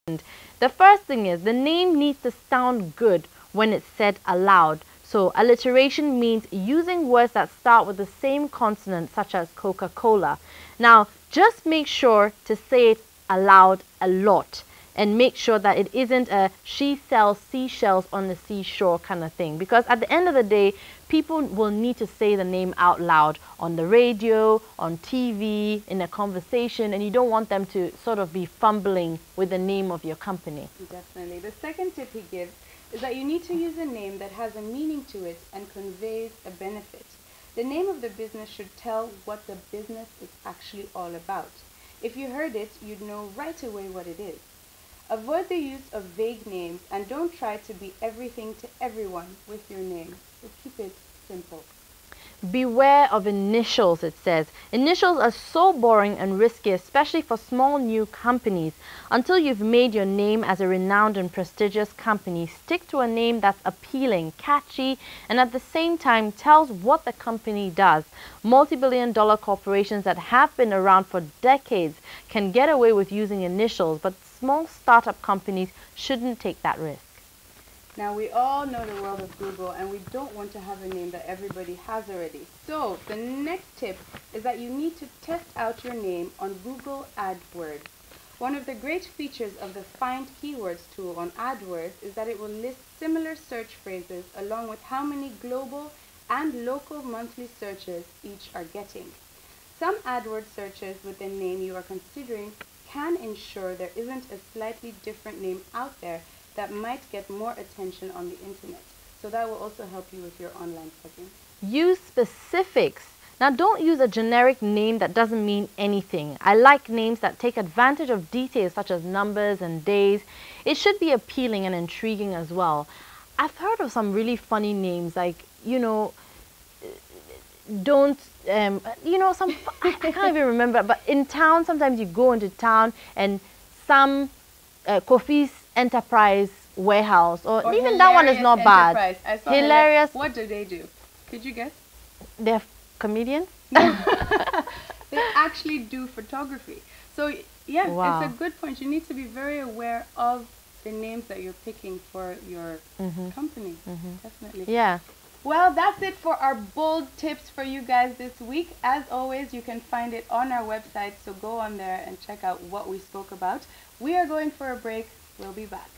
The first thing is the name needs to sound good when it's said aloud. So alliteration means using words that start with the same consonant, such as Coca-Cola. Now, just make sure to say it aloud a lot, and make sure that it isn't a she sells seashells on the seashore kind of thing, because at the end of the day, people will need to say the name out loud on the radio, on TV, in a conversation, and you don't want them to sort of be fumbling with the name of your company. Definitely. The second tip he gives is that you need to use a name that has a meaning to it and conveys a benefit. The name of the business should tell what the business is actually all about. If you heard it, you'd know right away what it is. Avoid the use of vague names and don't try to be everything to everyone with your name. So keep it simple. Beware of initials, it says. Initials are so boring and risky, especially for small new companies. Until you've made your name as a renowned and prestigious company, stick to a name that's appealing, catchy, and at the same time tells what the company does. Multi-billion-dollar corporations that have been around for decades can get away with using initials, but small startup companies shouldn't take that risk. Now, we all know the world of Google, and we don't want to have a name that everybody has already. So the next tip is that you need to test out your name on Google AdWords. One of the great features of the Find Keywords tool on AdWords is that it will list similar search phrases along with how many global and local monthly searches each are getting. Some AdWords searches with the name you are considering can ensure there isn't a slightly different name out there that might get more attention on the internet. So that will also help you with your online presence. Use specifics. Now, don't use a generic name that doesn't mean anything. I like names that take advantage of details such as numbers and days. It should be appealing and intriguing as well. I've heard of some really funny names like, don't, some, I can't even remember, but in town, sometimes you go into town and some Kofi's Enterprise Warehouse, or even that one is not bad. I saw Hilarious. What do they do? Could you guess? They're comedians? They actually do photography. So yes, Wow. It's a good point. You need to be very aware of the names that you're picking for your company. Definitely. Yeah. Well, that's it for our bold tips for you guys this week. As always, you can find it on our website, so go on there and check out what we spoke about. We are going for a break. We'll be back.